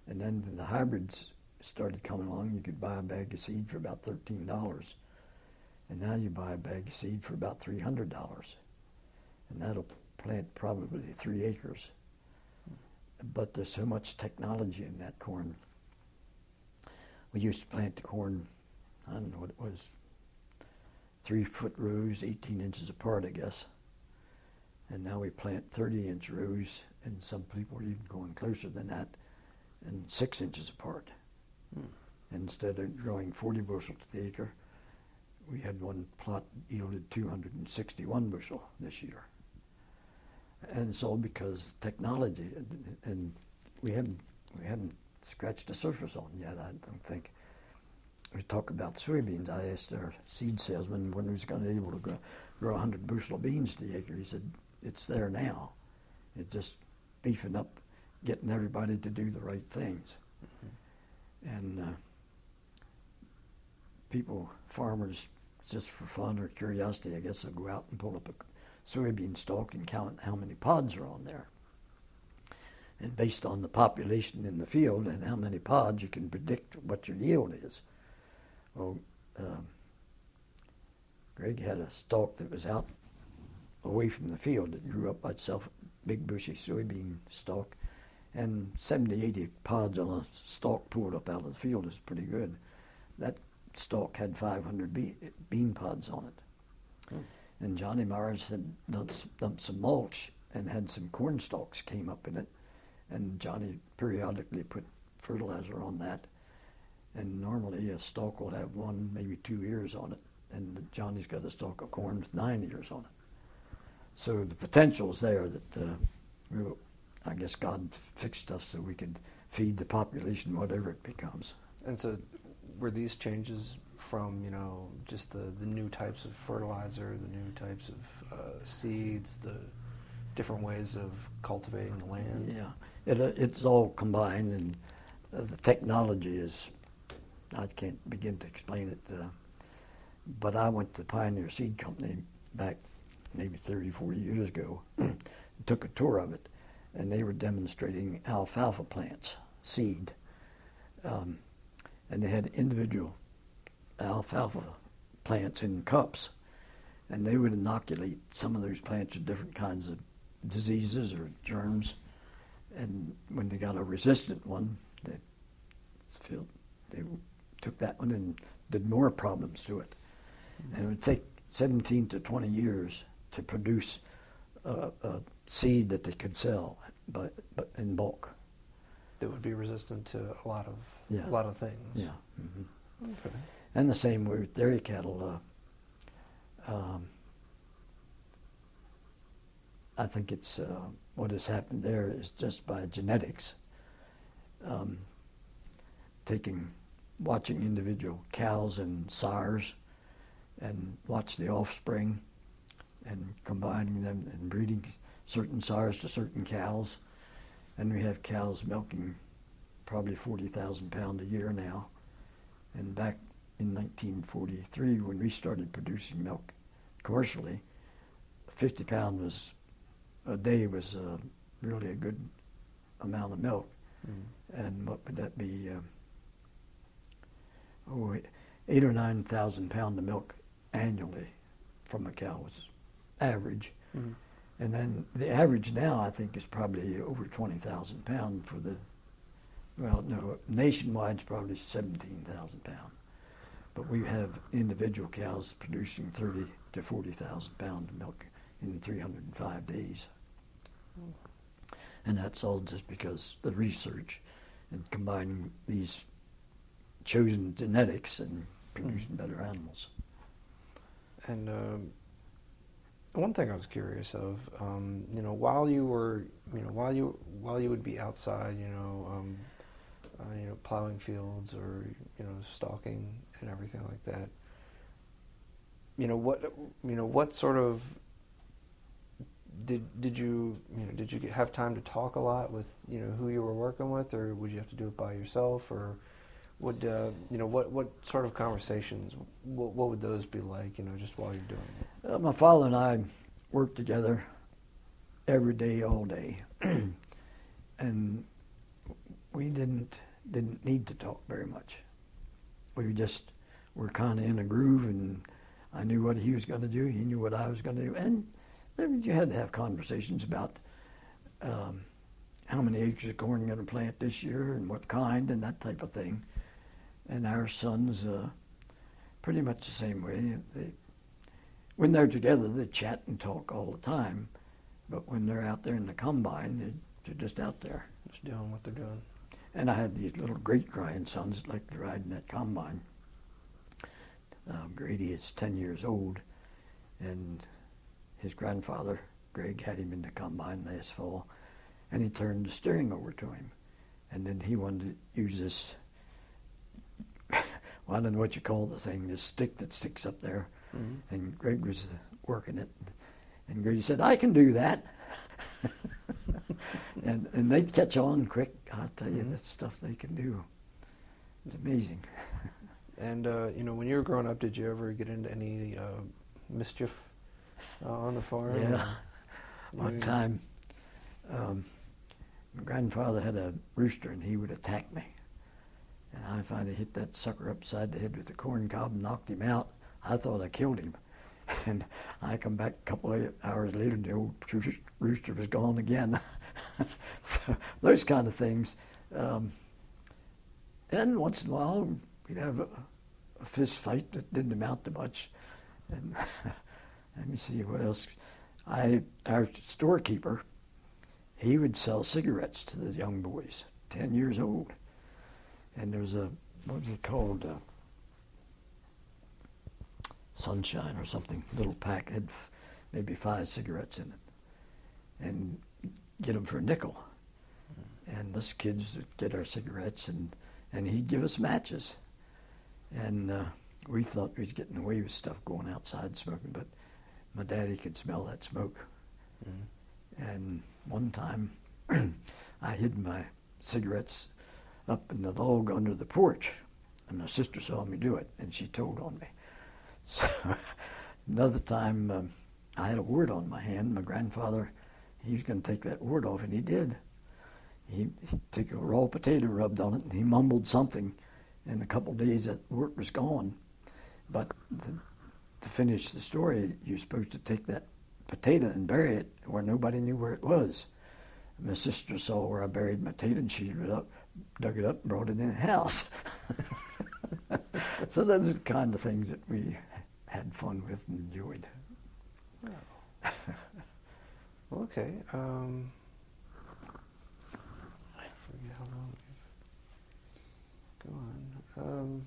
And then the hybrids started coming along. You could buy a bag of seed for about $13. And now you buy a bag of seed for about $300. And that'll plant probably 3 acres. But there's so much technology in that corn. We used to plant the corn, I don't know what it was, 3-foot rows, 18 inches apart, I guess. And now we plant 30-inch rows, and some people are even going closer than that, and 6 inches apart. Instead of growing 40 bushel to the acre, we had one plot yielded 261 bushel this year. And it's all because technology, and we haven't scratched the surface on yet, I don't think. We talk about soybeans. I asked our seed salesman when he was going to be able to grow 100 bushel of beans to the acre. He said, it's there now. It's just beefing up, getting everybody to do the right things. And people, farmers, just for fun or curiosity, I guess, will go out and pull up a soybean stalk and count how many pods are on there. And based on the population in the field and how many pods, you can predict what your yield is. Well, Greg had a stalk that was out away from the field that grew up by itself, big bushy soybean stalk, and 70, 80 pods on a stalk pulled up out of the field is pretty good. That stalk had 500 bean pods on it. And Johnny Myers had dumped some mulch and had some corn stalks came up in it, and Johnny periodically put fertilizer on that. And normally a stalk will have 1, maybe 2 ears on it, and Johnny's got a stalk of corn with 9 ears on it. So the potential's there that I guess God fixed us so we could feed the population whatever it becomes. And so were these changes from, just the new types of fertilizer, the new types of seeds, the different ways of cultivating the land? Yeah, it's all combined, and the technology is, I can't begin to explain it, but I went to Pioneer Seed Company back maybe 30, 40 years ago, took a tour of it, and they were demonstrating alfalfa plants, seed. And they had individual alfalfa plants in cups, and they would inoculate some of those plants with different kinds of diseases or germs. And when they got a resistant one, they took that one and did more problems to it. And it would take 17 to 20 years to produce a seed that they could sell, but in bulk. That would be resistant to a lot of things. Yeah. Mm-hmm. Okay. And the same way with dairy cattle. I think it's what has happened there is just by genetics, um, watching individual cows and sires and watch the offspring and combining them and breeding certain sires to certain cows. And we have cows milking probably 40,000 pounds a year now. And back in 1943, when we started producing milk commercially, 50 pounds a day was really a good amount of milk. And what would that be? 8,000 or 9,000 pounds of milk annually from a cow was average. And then the average now, I think, is probably over 20,000 pounds for the, well, no, nationwide it's probably 17,000 pounds. But we have individual cows producing 30 to 40,000 pounds of milk in 305 days. And that's all just because the research and combining these chosen genetics and producing better animals. And one thing I was curious of, while you were, while you would be outside, plowing fields or stalking and everything like that. What sort of did you have time to talk a lot with who you were working with, or would you have to do it by yourself, or would what sort of conversations, what would those be like, just while you're doing it? My father and I worked together every day, all day, and we didn't need to talk very much. We just were kind of in a groove, and I knew what he was going to do, he knew what I was going to do, and then you had to have conversations about how many acres of corn you're going to plant this year and what kind and that type of thing. And our sons, pretty much the same way. When they're together, they chat and talk all the time. But when they're out there in the combine, they're just out there. Just doing what they're doing. And I had these little great-grandsons that liked to ride in that combine. Grady is 10 years old, and his grandfather, Greg, had him in the combine last fall, and he turned the steering over to him. And then he wanted to use this, well, I don't know what you call the thing, this stick that sticks up there. And Greg was working it. And Grady said, "I can do that." and they'd catch on quick. I'll tell you, the stuff they can do. It's amazing. And, when you were growing up, did you ever get into any mischief on the farm? Yeah. One time, my grandfather had a rooster, and he would attack me. And I finally hit that sucker upside the head with the corn cob and knocked him out. I thought I killed him. And I come back a couple of hours later, and the old rooster was gone again. So those kind of things. And once in a while, we'd have a fist fight that didn't amount to much. And let me see what else. Our storekeeper, he would sell cigarettes to the young boys, 10 years old. And there was what was it called? Sunshine or something, little pack, had maybe 5 cigarettes in it, and get them for a nickel. And us kids would get our cigarettes, and he'd give us matches. And we thought we was getting away with stuff going outside smoking, but my daddy could smell that smoke. And one time, I hid my cigarettes up in the log under the porch, and my sister saw me do it, and she told on me. So another time, I had a wart on my hand. My grandfather, he was going to take that wart off, and he did. He took a raw potato, rubbed on it, and he mumbled something. In a couple of days, that wart was gone. But to finish the story, you're supposed to take that potato and bury it where nobody knew where it was. And my sister saw where I buried my potato, and she dug it up and brought it in the house. So those are the kind of things that we had fun with and enjoyed. Oh. Okay. I forget how long we've gone.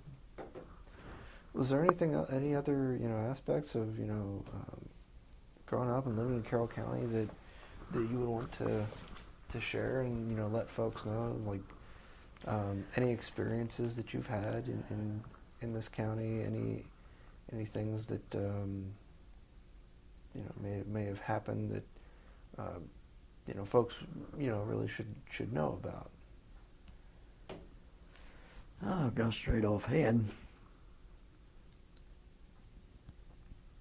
Was there any other aspects of growing up and living in Carroll County that that you would want to share and let folks know, like any experiences that you've had in this county, any things that may have happened that folks really should know about? I'll go straight offhand.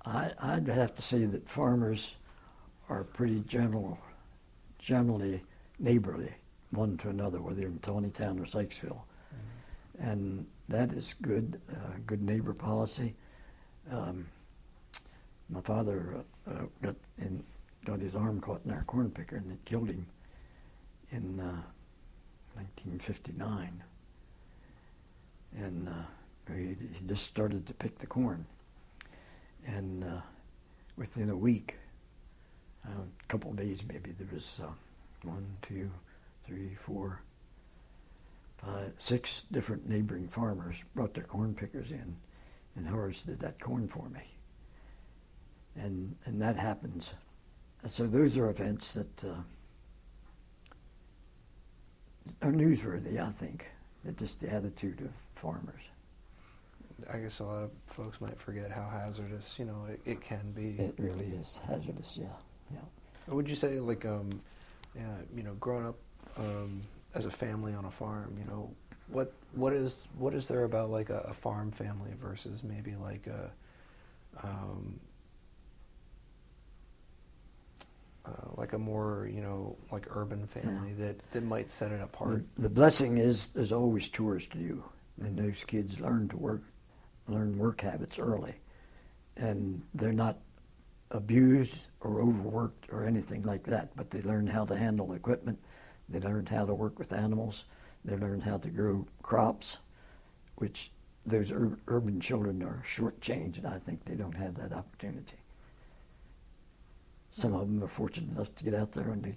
I'd have to say that farmers are pretty generally neighborly, one to another, whether you're in Tawnytown or Sykesville. Mm-hmm. And that is good neighbor policy. My father got his arm caught in our corn picker, and it killed him in 1959. And he just started to pick the corn. And within a week, a couple of days maybe, there was 1, 2, 3, 4, 5, 6 different neighboring farmers brought their corn pickers in and harvested that corn for me. And that happens. So those are events that are newsworthy, I think. It's just the attitude of farmers. I guess a lot of folks might forget how hazardous, it can be. It really is hazardous, yeah. Would you say, like, growing up as a family on a farm, what is there about like a farm family versus maybe like a more like urban family that might set it apart? The blessing is there's always chores to do, and those kids learn work habits early, and they're not abused or overworked or anything like that, but they learn how to handle equipment, they learn how to work with animals, they learn how to grow crops, which those urban children are shortchanged, and I think they don't have that opportunity. Some of them are fortunate enough to get out there and they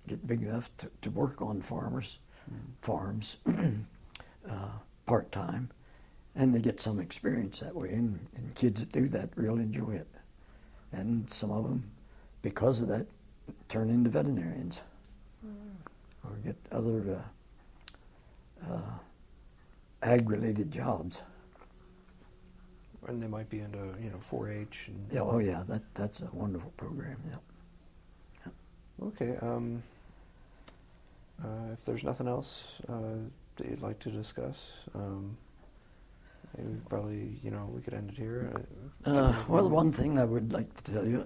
get big enough to work on farms part-time, and they get some experience that way, and kids that do that really enjoy it. And some of them, because of that, turn into veterinarians or get other ag-related jobs. And they might be into 4-H. And that's a wonderful program. Yeah. Okay. If there's nothing else that you'd like to discuss, maybe probably we could end it here. Well, one thing I would like to tell you,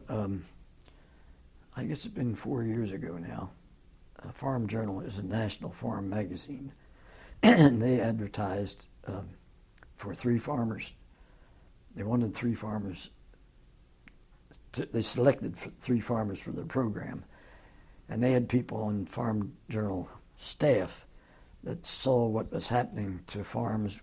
I guess it's been 4 years ago now. Farm Journal is a national farm magazine, and they advertised for 3 farmers. They wanted 3 farmers. They selected 3 farmers for their program, and they had people on Farm Journal staff that saw what was happening to farms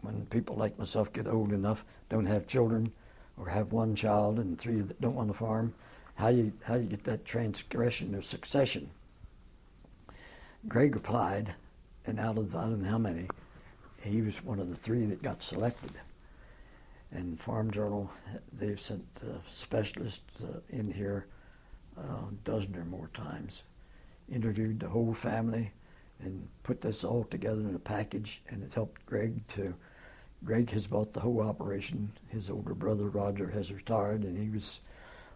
when people like myself get old enough, don't have children, or have 1 child and 3 that don't want to farm. How you get that transgression or succession? Greg applied, and out of I don't know how many, he was one of the 3 that got selected. And Farm Journal, they've sent specialists in here a dozen or more times, interviewed the whole family, and put this all together in a package, and it helped Greg has bought the whole operation. His older brother, Roger, has retired, and he was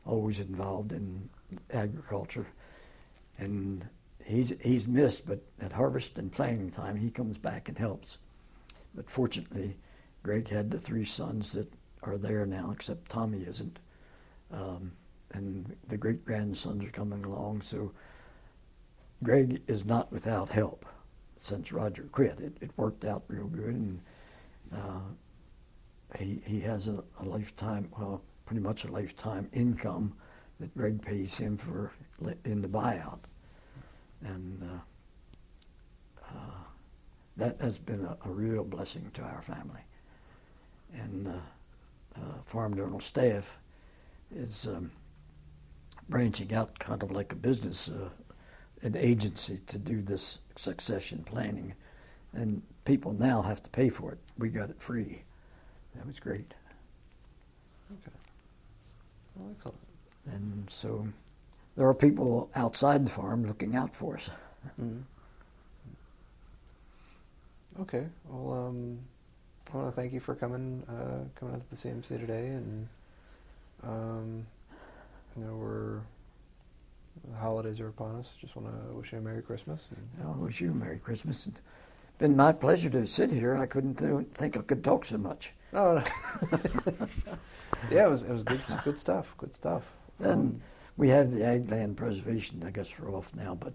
always involved in agriculture. And he's missed, but at harvest and planting time, he comes back and helps. But fortunately, Greg had the 3 sons that are there now, except Tommy isn't. And the great-grandsons are coming along, so Greg is not without help since Roger quit. It worked out real good, and he has a lifetime, pretty much a lifetime income that Greg pays him for in the buyout. And that has been a real blessing to our family. And Farm Journal staff is branching out kind of like a business, an agency to do this succession planning. And people now have to pay for it. We got it free. That was great. Okay. Well, excellent. And so there are people outside the farm looking out for us. Mm-hmm. Okay. Well, I want to thank you for coming out to the CMC today, and the holidays are upon us. Just want to wish you a Merry Christmas. I wish you a Merry Christmas. It's been my pleasure to sit here. I couldn't think I could talk so much. Oh, no. Yeah, it was good stuff. Good stuff. And we have the ag land preservation. I guess we're off now, but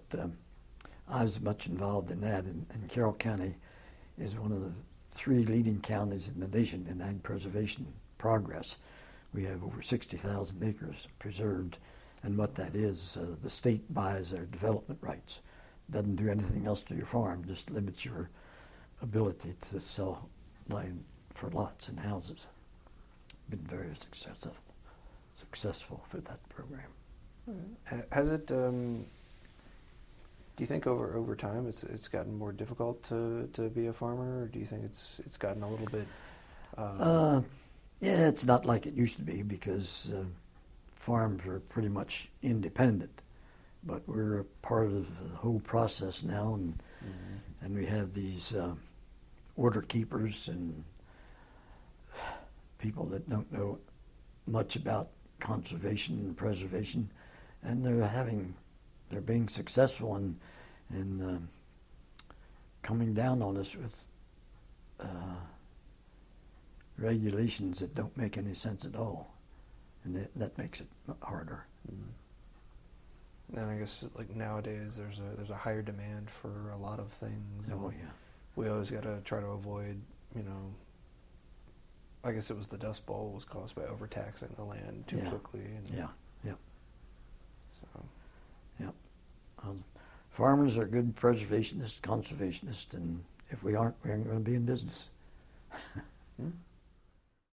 I was much involved in that. And Carroll County is one of the 3 leading counties in the nation in ag preservation progress. We have over 60,000 acres preserved, and what that is, the state buys their development rights. Doesn't do anything else to your farm, just limits your ability to sell land for lots and houses. Been very successful for that program. Has it? Do you think over time it's gotten more difficult to be a farmer, or do you think it's gotten a little bit? Yeah, it's not like it used to be, because farms are pretty much independent, but we're a part of the whole process now, and we have these order keepers and people that don't know much about conservation and preservation, and they're being successful in coming down on us with regulations that don't make any sense at all, and that makes it harder. And I guess like nowadays there's a higher demand for a lot of things. Oh yeah. We always got to try to avoid, I guess it was the Dust Bowl was caused by overtaxing the land too quickly. And yeah. So. Yeah. Farmers are good preservationists, conservationists, and if we aren't going to be in business.